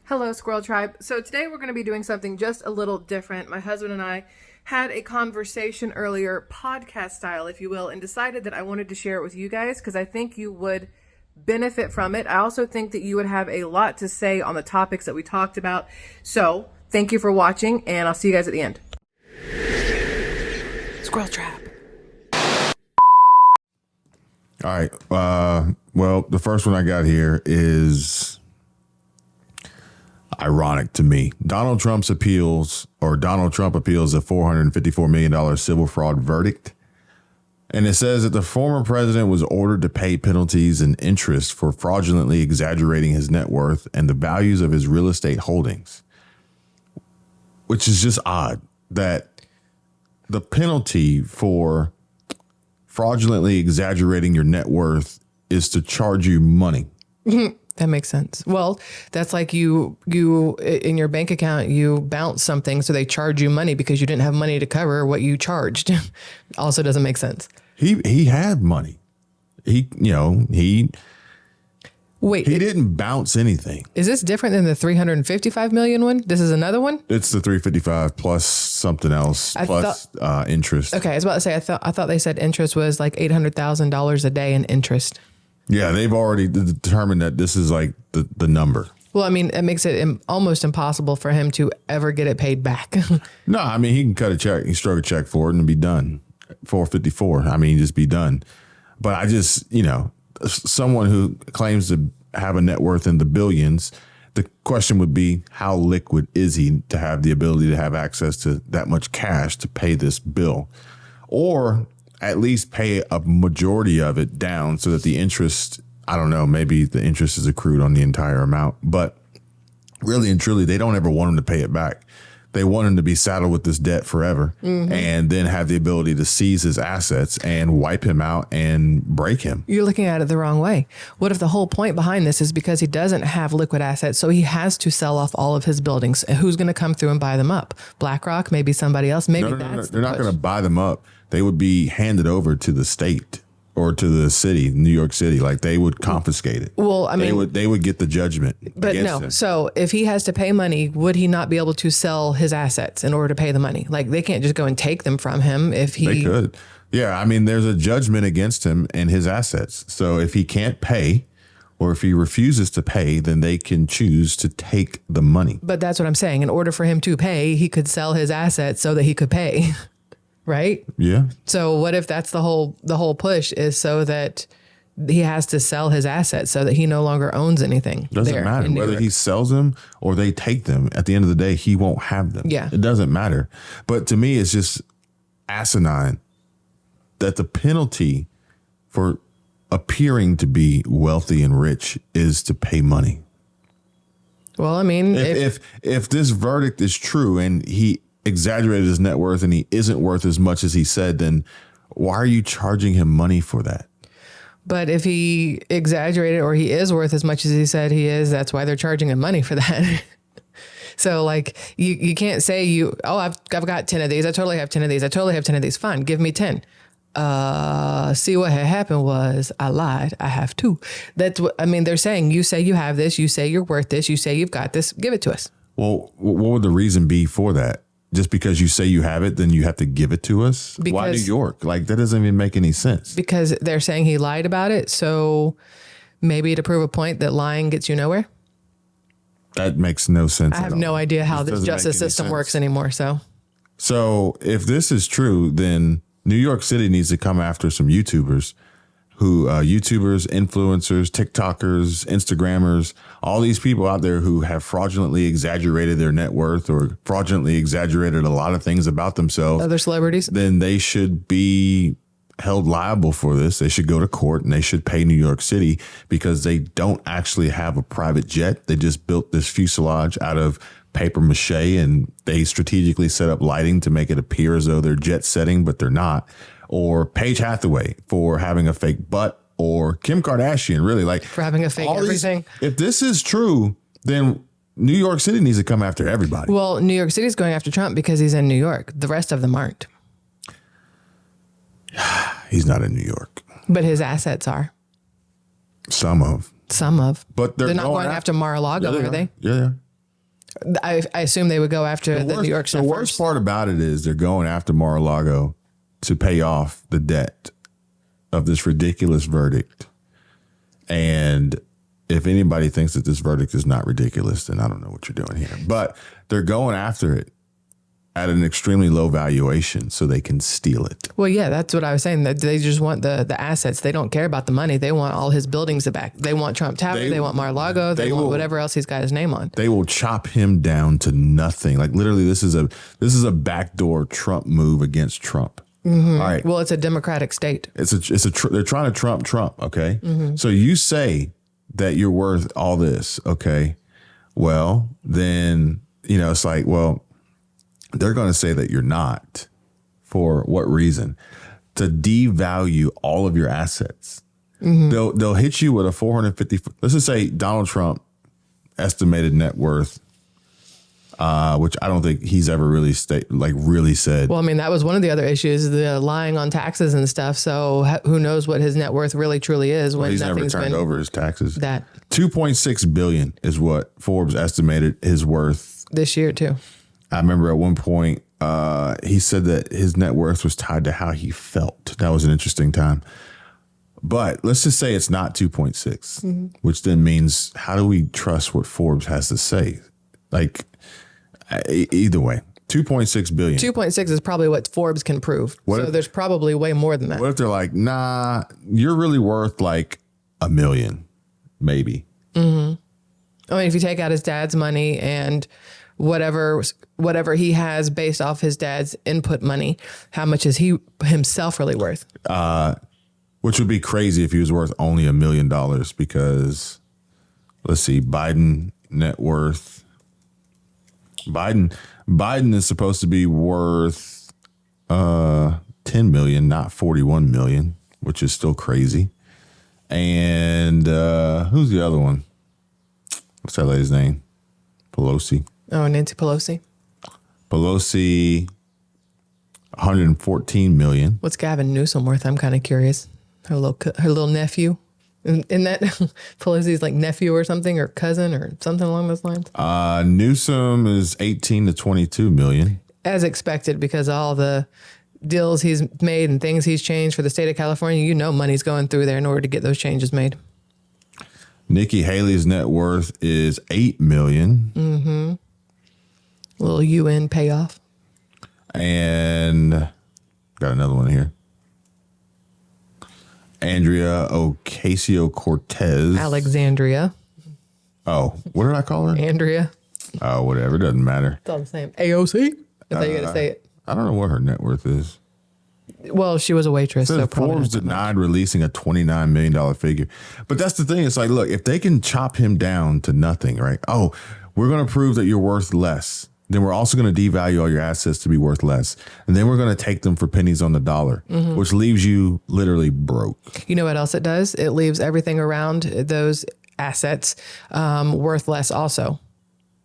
Hello, Squirrel Tribe. So today we're going to be doing something just a little different. My husband and I had a conversation earlier, podcast style, if you will, and decided that I wanted to share it with you guys because I think you would benefit from it. I also think that you would have a lot to say on the topics that we talked about. So thank you for watching, and I'll see you guys at the end. Squirrel Trap. All right. Well, the first one I got here is ironic to me. Donald Trump appeals a $454 million civil fraud verdict. And it says that the former president was ordered to pay penalties and interest for fraudulently exaggerating his net worth and the values of his real estate holdings, which is just odd that the penalty for fraudulently exaggerating your net worth is to charge you money. That makes sense. Well, that's like you in your bank account, you bounce something, so they charge you money because you didn't have money to cover what you charged. Also doesn't make sense. He had money. He didn't bounce anything. Is this different than the 355 million one? This is another one? It's the 355 plus something else plus interest. Okay, I was about to say I thought they said interest was like $800,000 a day in interest. Yeah, they've already determined that this is like the number. Well, I mean, it makes it almost impossible for him to ever get it paid back. No, I mean, he can cut a check, he stroke a check for it and be done. 454. I mean, just be done. But I just, someone who claims to have a net worth in the billions, the question would be, how liquid is he to have the ability to have access to that much cash to pay this bill? Or at least pay a majority of it down so that the interest, I don't know, maybe the interest is accrued on the entire amount. But really and truly, they don't ever want him to pay it back. They want him to be saddled with this debt forever and then have the ability to seize his assets and wipe him out and break him. You're looking at it the wrong way. What if the whole point behind this is because he doesn't have liquid assets, so he has to sell off all of his buildings? Who's going to come through and buy them up? BlackRock, maybe somebody else. Maybe No. They're not going to buy them up. They would be handed over to the state or to the city, New York City. Like they would confiscate it. Well, I mean, they would get the judgment. But no. Him. So if he has to pay money, would he not be able to sell his assets in order to pay the money? Like they can't just go and take them from him if he. They could. Yeah. I mean, there's a judgment against him and his assets. So if he can't pay or if he refuses to pay, then they can choose to take the money. But that's what I'm saying. In order for him to pay, he could sell his assets so that he could pay. Right? Yeah. So what if that's the whole push is so that he has to sell his assets so that he no longer owns anything? Doesn't matter whether he sells them or they take them. At the end of the day, he won't have them. Yeah. It doesn't matter. But to me, it's just asinine that the penalty for appearing to be wealthy and rich is to pay money. Well, I mean, if this verdict is true and he exaggerated his net worth and he isn't worth as much as he said, then why are you charging him money for that? But if he exaggerated or he is worth as much as he said he is, that's why they're charging him money for that. So like you can't say I've got 10 of these. I totally have 10 of these. I totally have 10 of these. Fine. Give me 10. See, what had happened was I lied. I have 2. That's what, I mean, they're saying, you say you have this, you say you're worth this, you say you've got this, give it to us. Well, what would the reason be for that? Just because you say you have it, then you have to give it to us? Why New York? Like, that doesn't even make any sense. Because they're saying he lied about it. So maybe to prove a point that lying gets you nowhere. That makes no sense. I have no idea how this justice system works anymore. So if this is true, then New York City needs to come after some YouTubers YouTubers, influencers, TikTokers, Instagrammers, all these people out there who have fraudulently exaggerated their net worth or fraudulently exaggerated a lot of things about themselves. Other celebrities. Then they should be held liable for this. They should go to court and they should pay New York City because they don't actually have a private jet. They just built this fuselage out of paper mache and they strategically set up lighting to make it appear as though they're jet setting, but they're not. Or Paige Hathaway for having a fake butt, or Kim Kardashian, really, like for having a fake everything. If this is true, then New York City needs to come after everybody. Well, New York City's going after Trump because he's in New York. The rest of them aren't. He's not in New York. But his assets are. Some of. But they're not going after Mar-a-Lago, are they? Yeah. I assume they would go after the New York stuff The worst first. part about it is they're going after Mar-a-Lago to pay off the debt of this ridiculous verdict. And if anybody thinks that this verdict is not ridiculous, then I don't know what you're doing here. But they're going after it at an extremely low valuation so they can steal it. Well, yeah, that's what I was saying. That they just want the assets. They don't care about the money. They want all his buildings back. They want Trump Tower. They want Mar-a-Lago. They want whatever else he's got his name on. They will chop him down to nothing. Like literally, this is a backdoor Trump move against Trump. Mm-hmm. All right. Well, it's a democratic state. They're trying to Trump. Okay. Mm-hmm. So you say that you're worth all this. Okay. Well, then, it's like, well, they're going to say that you're not. For what reason? To devalue all of your assets. Mm-hmm. They'll hit you with a 450. Let's just say Donald Trump estimated net worth, which I don't think he's ever really said. Well, I mean, that was one of the other issues, the lying on taxes and stuff. So who knows what his net worth really truly is when he's never turned over his taxes. That $2.6 billion is what Forbes estimated his worth this year too. I remember at one point he said that his net worth was tied to how he felt. That was an interesting time. But let's just say it's not 2.6, which then means how do we trust what Forbes has to say? Like either way, 2.6 billion. 2.6 is probably what Forbes can prove. There's probably way more than that. What if they're like, nah, you're really worth like $1 million, maybe. Mm-hmm. I mean, if you take out his dad's money and whatever he has based off his dad's input money, how much is he himself really worth? Which would be crazy if he was worth only $1 million because let's see, Biden net worth. Biden is supposed to be worth 10 million, not 41 million, which is still crazy. And who's the other one? What's that lady's name? Pelosi. Oh, Nancy Pelosi. Pelosi, 114 million. What's Gavin Newsom worth? I'm kind of curious. Her little nephew. Isn't that Pelosi's like nephew or something, or cousin or something along those lines? Newsom is 18 to 22 million. As expected, because all the deals he's made and things he's changed for the state of California, money's going through there in order to get those changes made. Nikki Haley's net worth is 8 million. Mm-hmm. A little UN payoff. And got another one here. Andrea Ocasio-Cortez. Alexandria. Oh, what did I call her? Andrea. Oh, whatever. It doesn't matter. It's all the same. AOC. That's how you got to say it. I don't know what her net worth is. Well, she was a waitress. So Forbes denied releasing a $29 million figure. But that's the thing. It's like, look, if they can chop him down to nothing, right? Oh, we're going to prove that you're worth less. Then we're also going to devalue all your assets to be worth less. And then we're going to take them for pennies on the dollar, which leaves you literally broke. You know what else it does? It leaves everything around those assets worth less also.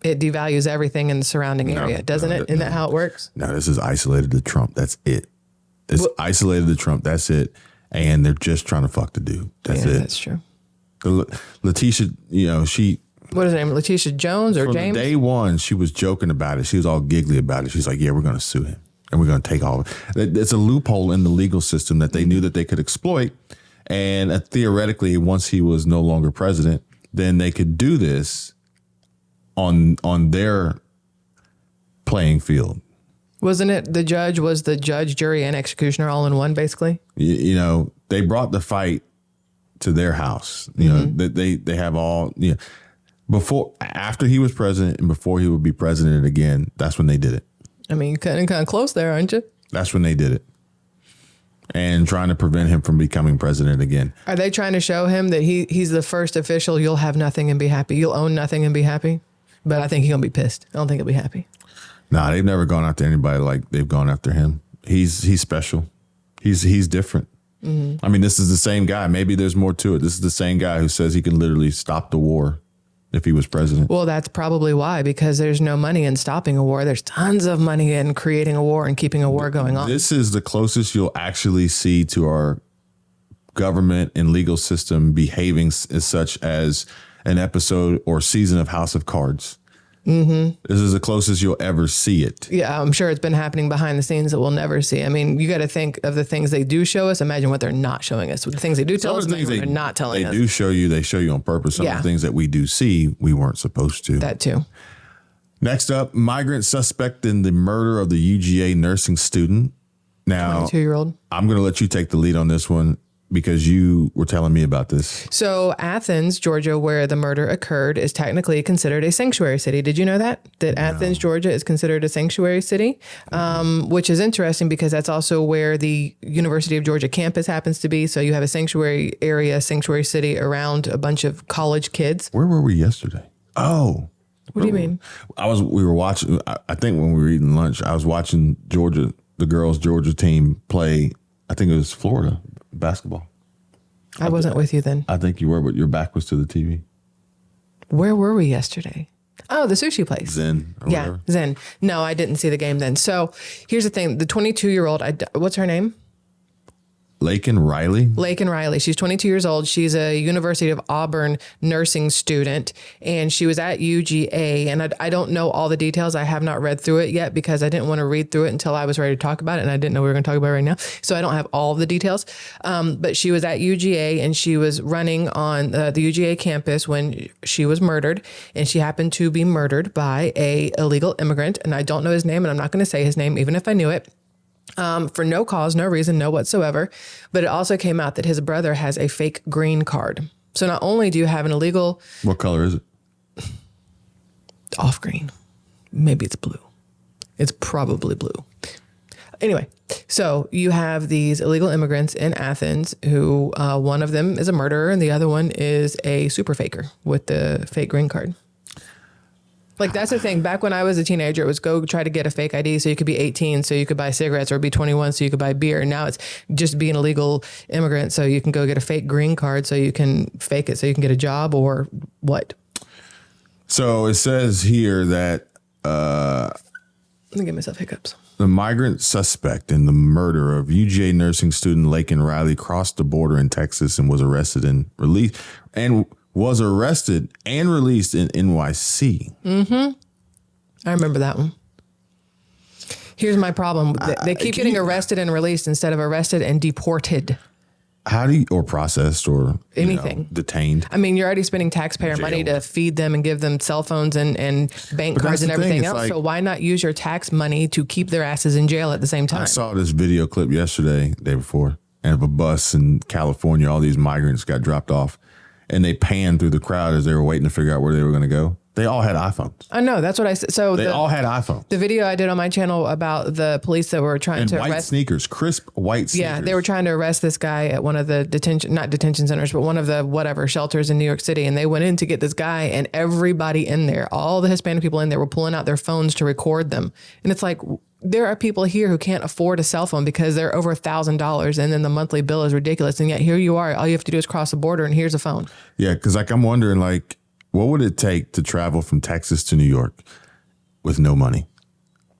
It devalues everything in the surrounding area, doesn't it? Isn't that how it works? No, this is isolated to Trump. That's it. It's isolated to Trump. That's it. And they're just trying to fuck the dude. That's it. That's true. Letitia, she... What is her name? Letitia Jones or James? Day one, she was joking about it. She was all giggly about it. She's like, yeah, we're going to sue him. And we're going to take all of it. It's a loophole in the legal system that they knew that they could exploit. And theoretically, once he was no longer president, then they could do this on their playing field. Wasn't it the judge, jury, and executioner all in one, basically? They brought the fight to their house. They have all, after he was president and before he would be president again, that's when they did it. I mean, you're kind of close there, aren't you? That's when they did it. And trying to prevent him from becoming president again. Are they trying to show him that he's the first official, you'll have nothing and be happy? You'll own nothing and be happy? But I think he's going to be pissed. I don't think he'll be happy. Nah, they've never gone after anybody like they've gone after him. He's special. He's different. Mm-hmm. I mean, this is the same guy. Maybe there's more to it. This is the same guy who says he can literally stop the war if he was president. Well, that's probably why, because there's no money in stopping a war. There's tons of money in creating a war and keeping a war going on. This is the closest you'll actually see to our government and legal system behaving as such as an episode or season of House of Cards. Mm-hmm. This is the closest you'll ever see it. Yeah, I'm sure it's been happening behind the scenes that we'll never see. I mean, you got to think of the things they do show us. Imagine what they're not showing us. The things they do tell us, imagine what they're not telling us. They do show you. They show you on purpose. Some of the things that we do see, we weren't supposed to. That too. Next up, migrant suspect in the murder of the UGA nursing student. Now, 22-year-old. I'm going to let you take the lead on this one because you were telling me about this. So Athens, Georgia, where the murder occurred, is technically considered a sanctuary city. Did you know that? That Athens, Georgia is considered a sanctuary city, which is interesting because that's also where the University of Georgia campus happens to be. So you have a sanctuary area, sanctuary city around a bunch of college kids. Where were we yesterday? Oh. What do you mean? We were watching, I think when we were eating lunch, I was watching Georgia, the girls' Georgia team play, I think it was Florida basketball. I wasn't with you then. I think you were, but your back was to the TV. Where were we yesterday? Oh, the sushi place. Zen. Or whatever. Zen. No, I didn't see the game then. So here's the thing. The 22-year-old, what's her name? Laken Riley. She's 22 years old. She's a University of Auburn nursing student, and she was at UGA. And I don't know all the details. I have not read through it yet because I didn't want to read through it until I was ready to talk about it, and I didn't know we were going to talk about it right now. So I don't have all of the details. But she was at UGA, and she was running on the UGA campus when she was murdered, and she happened to be murdered by a illegal immigrant. And I don't know his name, and I'm not going to say his name, even if I knew it. For no cause, no reason, no whatsoever. But it also came out that his brother has a fake green card. So not only do you have an illegal... What color is it? Off green. Maybe it's blue. It's probably blue. Anyway, so you have these illegal immigrants in Athens who one of them is a murderer and the other one is a super faker with the fake green card. Like, that's the thing. Back when I was a teenager, it was go try to get a fake ID so you could be 18 so you could buy cigarettes, or be 21 so you could buy beer. And now it's just being a legal immigrant so you can go get a fake green card so you can fake it so you can get a job, or what? So it says here that... Let me give myself hiccups. The migrant suspect in the murder of UGA nursing student Laken Riley crossed the border in Texas and was arrested and released in NYC. Mm-hmm. I remember that one. Here's my problem. They keep getting arrested and released instead of arrested and deported. How do you, or processed, or anything, detained? I mean, you're already spending taxpayer money to feed them and give them cell phones and bank cards and everything else. So why not use your tax money to keep their asses in jail at the same time? I saw this video clip yesterday, the day before, and of a bus in California. All these migrants got dropped off, and they panned through the crowd as they were waiting to figure out where they were going to go. They all had iPhones. I know. That's what I said. So they all had iPhones. The video I did on my channel about the police that were trying to white arrest sneakers, crisp white sneakers. Yeah, they were trying to arrest this guy at one of the not detention centers, but one of the whatever shelters in New York City. And they went in to get this guy, and everybody in there, all the Hispanic people in there, were pulling out their phones to record them. And it's like, there are people here who can't afford a cell phone because they're over $1,000, and then the monthly bill is ridiculous. And yet here you are, all you have to do is cross the border, and here's a phone. Yeah, because I'm wondering, what would it take to travel from Texas to New York with no money?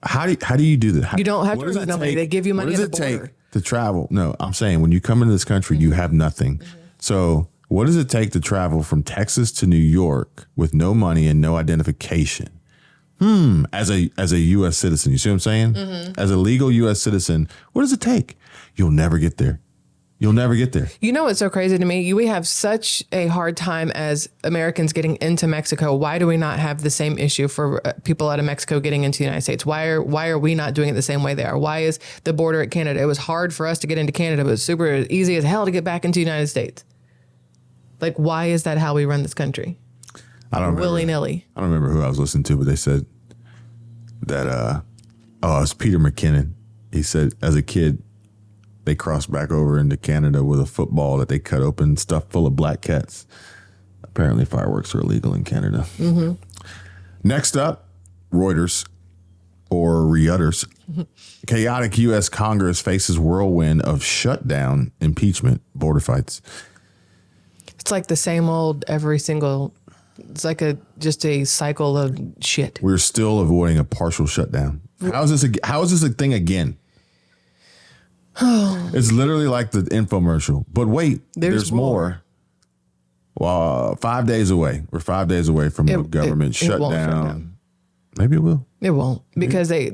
How do you do that? You don't have to with no money. They give you money at the border. What does it take to travel? No, I'm saying when you come into this country, you have nothing. Mm-hmm. So what does it take to travel from Texas to New York with no money and no identification? As a U.S. citizen, you see what I'm saying? Mm-hmm. As a legal U.S. citizen, what does it take? You'll never get there. You'll never get there. You know what's so crazy to me? We have such a hard time as Americans getting into Mexico. Why do we not have the same issue for people out of Mexico getting into the United States? Why are we not doing it the same way they are? Why is the border at Canada? It was hard for us to get into Canada, but it was super easy as hell to get back into the United States. Like, why is that how we run this country? I don't remember. Willy-nilly. I don't remember who I was listening to, but they said that, it was Peter McKinnon. He said, as a kid, they crossed back over into Canada with a football that they cut open, stuffed full of black cats. Apparently fireworks are illegal in Canada. Mm-hmm. Next up, Reuters, or Reuters. Mm-hmm. Chaotic U.S. Congress faces whirlwind of shutdown, impeachment, border fights. It's like the same old it's like just a cycle of shit. We're still avoiding a partial shutdown. How is this a thing again? It's literally like the infomercial. But wait, there's more. Well, 5 days away. We're 5 days away from a government shutdown. Maybe it will. It won't, because they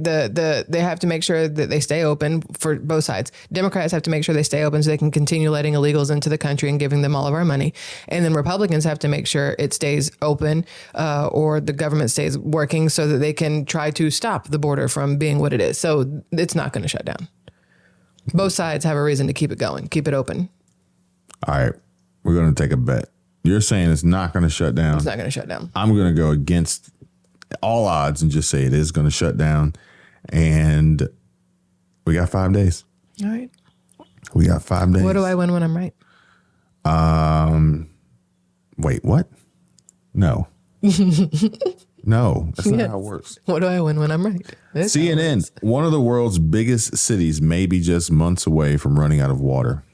have to make sure that they stay open for both sides. Democrats have to make sure they stay open so they can continue letting illegals into the country and giving them all of our money. And then Republicans have to make sure it stays open or the government stays working so that they can try to stop the border from being what it is. So it's not going to shut down. Both sides have a reason to keep it going, keep it open. All right. We're going to take a bet. You're saying it's not going to shut down. It's not going to shut down. I'm going to go against all odds and just say it is going to shut down. And we got 5 days. All right. We got 5 days. What do I win when I'm right? Wait, what? No. No, that's not how it works. What do I win when I'm right? That's CNN, one of the world's biggest cities, may be just months away from running out of water.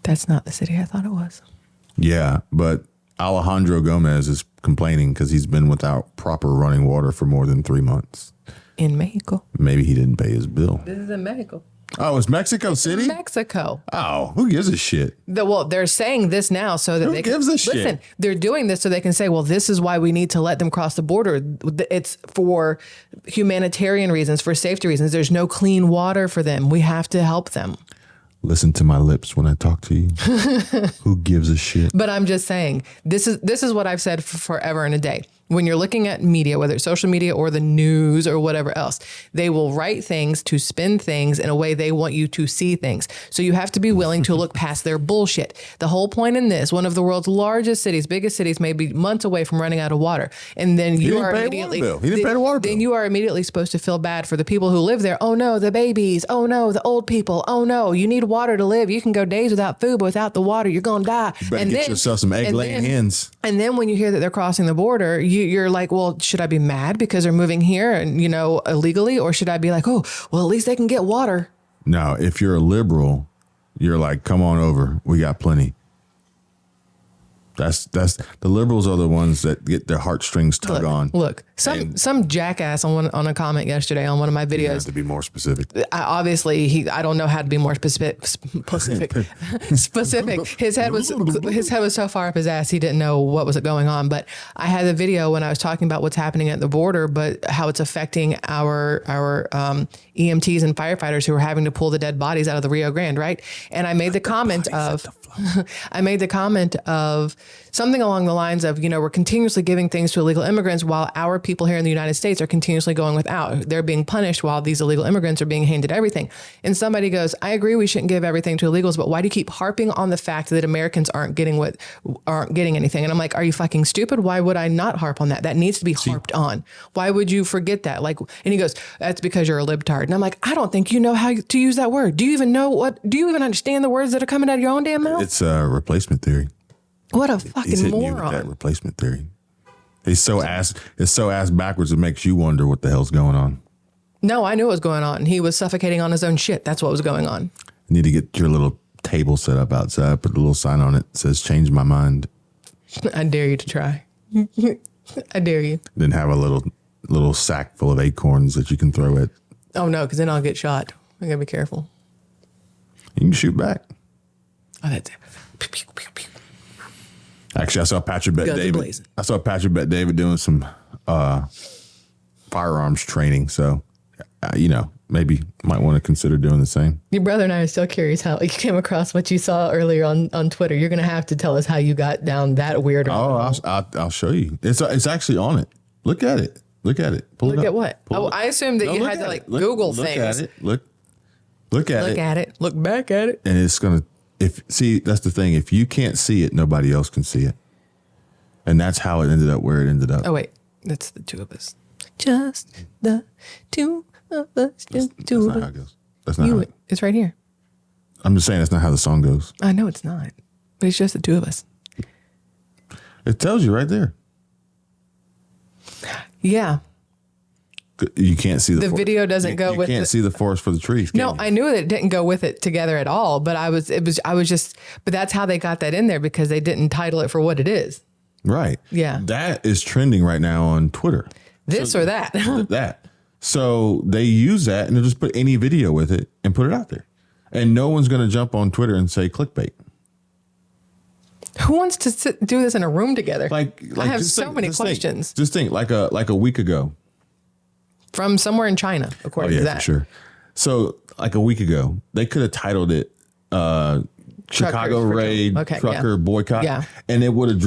That's not the city I thought it was. Yeah, but Alejandro Gomez is complaining because he's been without proper running water for more than 3 months. In Mexico. Maybe he didn't pay his bill. This is in Mexico. Oh, it's Mexico City? Mexico. Oh, who gives a shit? Well, they're saying this now so that they can. Who gives a shit? Listen, they're doing this so they can say, well, this is why we need to let them cross the border. It's for humanitarian reasons, for safety reasons. There's no clean water for them. We have to help them. Listen to my lips when I talk to you. Who gives a shit? But I'm just saying, this is what I've said for forever and a day. When you're looking at media, whether it's social media or the news or whatever else, they will write things to spin things in a way they want you to see things. So you have to be willing to look past their bullshit. The whole point in this, one of the world's largest cities, biggest cities, may be months away from running out of water. And then you are immediately, he didn't pay the water bill. Then you are immediately supposed to feel bad for the people who live there. Oh no, the babies. Oh no, the old people. Oh no, you need water to live. You can go days without food, but without the water, you're going to die. You better get yourself some egg-laying hens. And then when you hear that they're crossing the border, you're like, well, should I be mad because they're moving here and, illegally? Or should I be like, oh, well, at least they can get water? No, if you're a liberal, you're like, come on over. We got plenty. That's the liberals are the ones that get their heartstrings tug on. Look, some jackass on a comment yesterday on one of my videos. You have to be more specific. I don't know how to be more specific. Specific. His head was so far up his ass he didn't know what was going on. But I had the video when I was talking about what's happening at the border, but how it's affecting our EMTs and firefighters who are having to pull the dead bodies out of the Rio Grande, right? And I made the comment of something along the lines of, we're continuously giving things to illegal immigrants while our people here in the United States are continuously going without. They're being punished while these illegal immigrants are being handed everything. And somebody goes, I agree we shouldn't give everything to illegals, but why do you keep harping on the fact that Americans aren't getting anything? And I'm like, are you fucking stupid? Why would I not harp on that? That needs to be harped on. Why would you forget that? And he goes, that's because you're a libtard. And I'm like, I don't think you know how to use that word. Do you even understand the words that are coming out of your own damn mouth? It's a replacement theory. What a fucking moron. You with that replacement theory. It's so ass backwards it makes you wonder what the hell's going on. No, I knew what was going on. He was suffocating on his own shit. That's what was going on. You need to get your little table set up outside, put a little sign on it that says change my mind. I dare you to try. I dare you. Then have a little sack full of acorns that you can throw at. Oh no, because then I'll get shot. I gotta be careful. You can shoot back. Oh, that's it. Actually, I saw Patrick Bet David. I saw Patrick Bet David doing some firearms training. So, maybe might want to consider doing the same. Your brother and I are still curious how you came across what you saw earlier on Twitter. You're going to have to tell us how you got down that weird. Oh, I'll show you. It's actually on it. Look at it. Look at it. Look at what? I assumed that you had to Google things. Look at it. Look at it. Look back at it. And it's going to. That's the thing. If you can't see it, nobody else can see it. And that's how it ended up where it ended up. Oh, wait. That's the two of us. Just the two of us. Just two of us. That's not how it goes. That's not how it. It's right here. I'm just saying that's not how the song goes. I know it's not. But it's just the two of us. It tells you right there. Yeah. You can't see the video doesn't go with. You can't see the forest for the trees. No, I knew that it didn't go with it together at all. But but that's how they got that in there because they didn't title it for what it is. Right. Yeah. That is trending right now on Twitter. Or that. That. So they use that and they'll just put any video with it and put it out there. And no one's going to jump on Twitter and say clickbait. Who wants to do this in a room together? Like I have just so think- many just think- questions Just think, like a week ago. from somewhere in China, according to that. For sure. So like a week ago, they could have titled it Chicago for Raid, sure. Okay, Trucker yeah. Boycott. Yeah. And it would have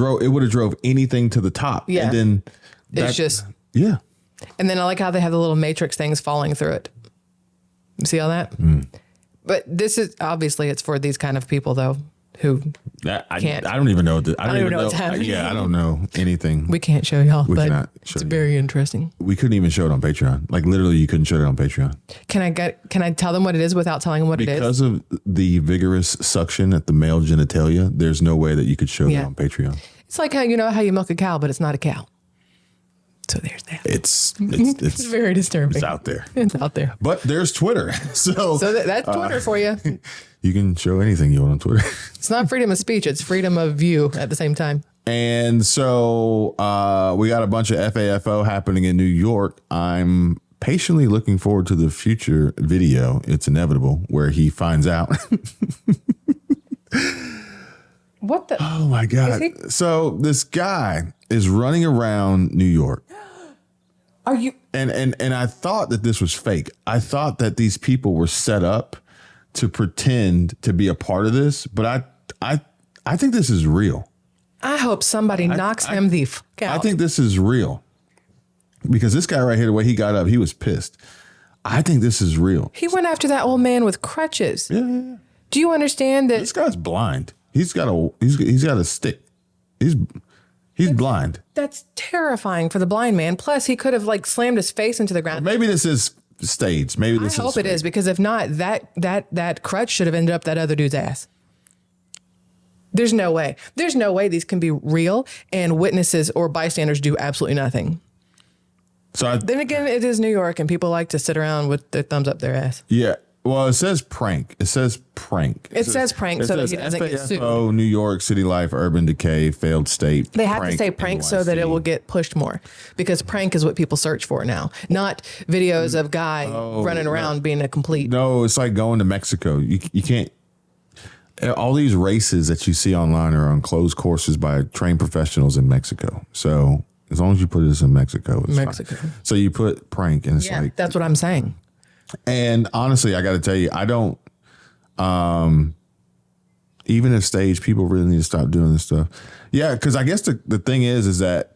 drove anything to the top. Yeah. And then It's just, yeah. and then I like how they have the little matrix things falling through it. You see all that? But this is obviously it's for these kind of people though, who I Can't. don't even know. I don't even know what's happening. Yeah, I don't know anything. we can't show y'all, but cannot show it's you. very interesting. We couldn't even show it on Patreon. Like literally, you couldn't show it on Patreon Can I tell them what it is without telling them what it is? because of the vigorous suction at the male genitalia. There's no way that you could show Yeah. that on Patreon. It's like how you know how you milk a cow, but it's not a cow. So there's that. It's It's very disturbing. it's out there. It's out there. But there's Twitter, so That's Twitter for you. you can show anything you want on Twitter. It's not freedom of speech; it's freedom of view at the same time. And so we got a bunch of FAFO happening in New York. I'm patiently looking forward to the future video. It's inevitable where he finds out. What the? Oh my God. Is So this guy is running around New York. Are you? And I thought that this was fake. I thought that these people were set up to pretend to be a part of this, but I think this is real. I hope somebody knocks him the fuck out. I think this is real. Because this guy right here, the way he got up, he was pissed. I think this is real. he went after that old man with crutches. Yeah. Do you understand that? This guy's blind. He's got a stick. He's blind. That's terrifying for the blind man. Plus, he could have like slammed his face into the ground. Maybe this is staged. Maybe I this hope it fake. is, because if not, that crutch should have ended up that other dude's ass. There's no way. There's no way these can be real and witnesses or bystanders do absolutely nothing. So Then again, it is New York and people like to sit around with their thumbs up their ass. yeah. Well, it says prank. It says prank. It says prank so that he doesn't get sued. FAFO, New York, City Life, Urban Decay, failed state. They have to say prank so that it will get pushed more, because prank is what people search for now, not videos of guy running around being a complete. No, it's like going to Mexico. You can't. All these races that you see online are on closed courses by trained professionals in Mexico. So as long as you put this in Mexico, it's Mexico. fine. So you put prank, and it's Yeah, like. that's what I'm saying. And honestly, I got to tell you, I don't. Even if stage, people really need to stop doing this stuff. Yeah, because I guess the thing is that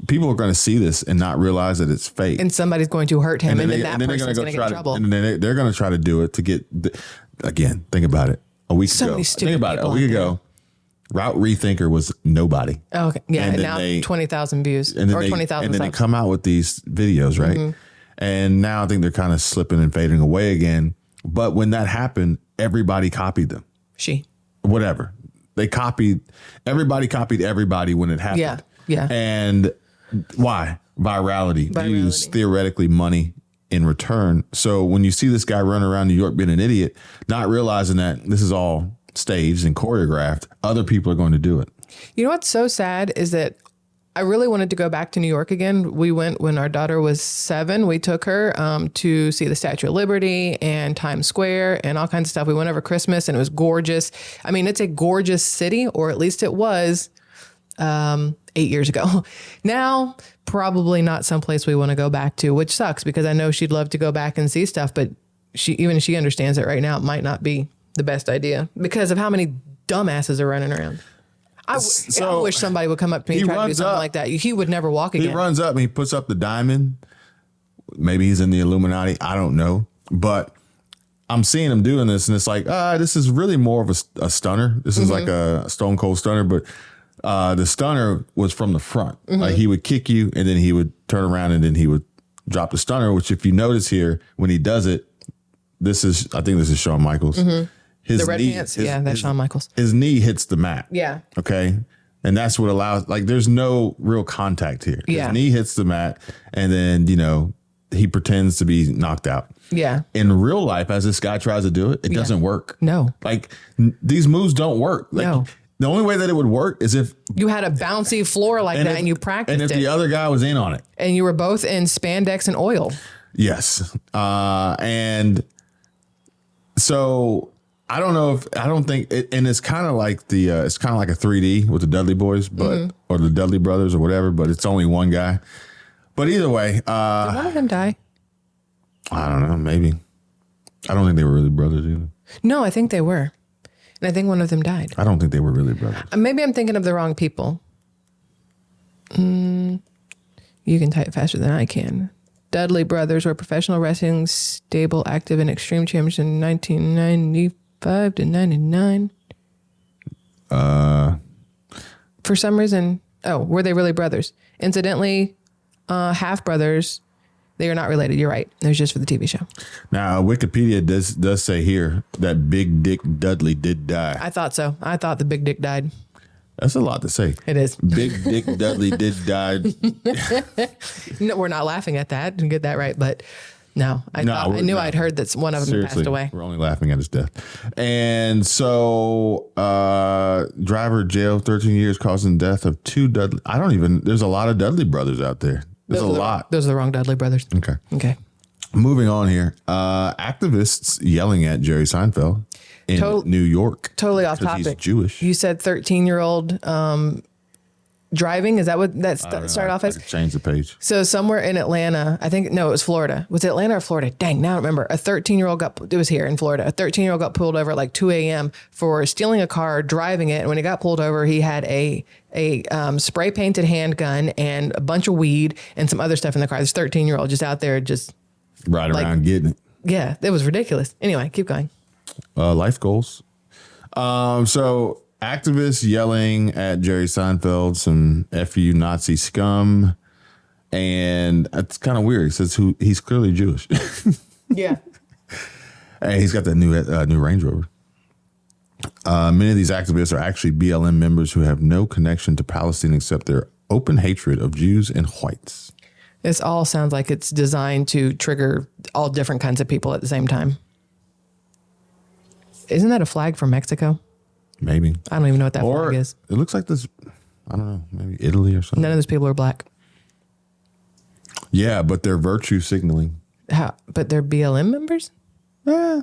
people are going to see this and not realize that it's fake. And somebody's going to hurt him, and then they- that they're person's going to get in trouble. And then they're going to try to do it to get. Again, think about it. A week So ago, many stupid think about it. A people week out there. ago, Route Rethinker was nobody. Oh, okay, yeah, And and then now they- 20,000 views And then or they, 20,000 and then they subs. come out with these videos, right? And now I think they're kind of slipping and fading away again. But when that happened, everybody copied them. Whatever. Everybody copied everybody when it happened. Yeah, yeah. And why? Virality. Use theoretically money in return. So when you see this guy running around New York being an idiot, not realizing that this is all staged and choreographed, other people are going to do it. You know what's so sad is that I really wanted to go back to New York again. We went when our daughter was 7. We took her to see the Statue of Liberty and Times Square and all kinds of stuff. We went over Christmas and it was gorgeous. I mean, it's a gorgeous city, or at least it was 8 years ago. Now, probably not someplace we want to go back to, which sucks because I know she'd love to go back and see stuff, but she understands that right now it might not be the best idea because of how many dumbasses are running around. I wish somebody would come up to me and try to do something like that. He would never walk again. He runs up and he puts up the diamond. Maybe he's in the Illuminati. I don't know. But I'm seeing him doing this, and it's like, this is really more of a stunner. This is like a stone cold stunner, but the stunner was from the front. Like he would kick you, and then he would turn around, and then he would drop the stunner, which if you notice here, when he does it, I think this is Shawn Michaels. His the red pants, that's Shawn Michaels. His knee hits the mat. Yeah. Okay. And that's what allows, like, there's no real contact here. Yeah. His knee hits the mat, and then, he pretends to be knocked out. Yeah. In real life, as this guy tries to do it, it doesn't work. No. Like, these moves don't work. Like, No. The only way that it would work is if You had a bouncy floor like that and you practiced and if it. the other guy was in on it. And you were both in spandex and oil. Yes. And so I don't think it, and it's kind of like it's kind of like a 3D with the Dudley Boys, but or the Dudley Brothers or whatever, but it's only one guy. But either way, Did one of them die? I don't know, maybe. I don't think they were really brothers either. No, I think they were. And I think one of them died. I don't think they were really brothers. Maybe I'm thinking of the wrong people. You can type faster than I can. Dudley brothers were professional wrestling stable, active, and extreme champions in 1995 to 99. For some reason, were they really brothers? Incidentally, half brothers. They are not related. You're right. It was just for the TV show. Now, Wikipedia does say here that Big Dick Dudley did die. I thought so. I thought the big dick died. That's a lot to say. It is. Big Dick Dudley did die. No, we're not laughing at that. Didn't get that right, but no, I knew I'd heard that one of them Seriously, passed away. We're only laughing at his death. And so, driver jail 13 years, causing death of 2 Dudley. There's a lot of Dudley brothers out there. There's a lot. Those are the wrong Dudley brothers. Okay. Moving on here. Activists yelling at Jerry Seinfeld in New York. Totally off 'cause topic. He's Jewish. You said 13-year-old driving. Is that what that started off as? I changed the page. So somewhere in Atlanta, it was Florida. Was it Atlanta or Florida? Dang, now I don't remember. A 13-year-old it was here in Florida. A 13-year-old got pulled over at like 2 a.m. for stealing a car, driving it. And when he got pulled over, he had a spray painted handgun and a bunch of weed and some other stuff in the car. This 13-year-old just out there just Right around getting it. Yeah, it was ridiculous. Anyway, keep going. Life goals. So activists yelling at Jerry Seinfeld, some FU Nazi scum. And it's kind of weird. He says he's clearly Jewish. Yeah. And he's got that new Range Rover. Many of these activists are actually BLM members who have no connection to Palestine except their open hatred of Jews and whites. This all sounds like it's designed to trigger all different kinds of people at the same time. Isn't that a flag from Mexico? Maybe. I don't even know what that flag is. It looks like this, I don't know, maybe Italy or something. None of those people are black. Yeah, but they're virtue signaling. How? But they're BLM members? Yeah.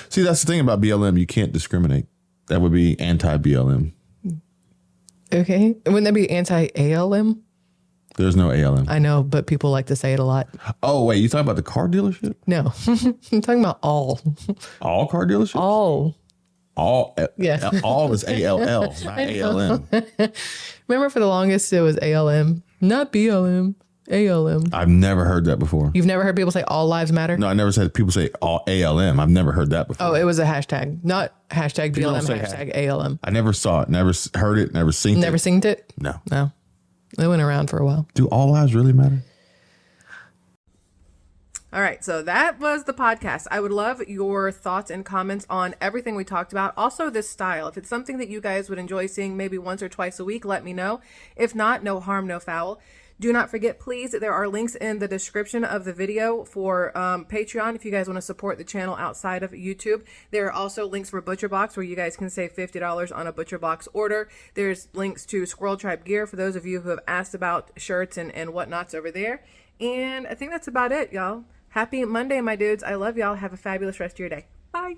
See, that's the thing about BLM. You can't discriminate. That would be anti-BLM. Okay. Wouldn't that be anti-ALM? There's no ALM. I know, but people like to say it a lot. Oh, wait, you talking about the car dealership? No. I'm talking about all. All car dealerships? All. Yeah. All is ALL, not ALM. Remember for the longest it was ALM, not BLM, ALM. I've never heard that before. You've never heard people say all lives matter? No, I never said people say all ALM. I've never heard that before. Oh, it was a hashtag, not hashtag People don't BLM, say hashtag ALM. I never saw it, never heard it, never seen it. Never seen it? No. No. It went around for a while. Do all lives really matter? All right, so that was the podcast. I would love your thoughts and comments on everything we talked about. Also, this style. If it's something that you guys would enjoy seeing maybe once or twice a week, let me know. If not, no harm, no foul. Do not forget, please, there are links in the description of the video for Patreon if you guys want to support the channel outside of YouTube. There are also links for ButcherBox where you guys can save $50 on a ButcherBox order. There's links to SquirrelTribe gear for those of you who have asked about shirts and whatnots over there. And I think that's about it, y'all. Happy Monday, my dudes. I love y'all. Have a fabulous rest of your day. Bye.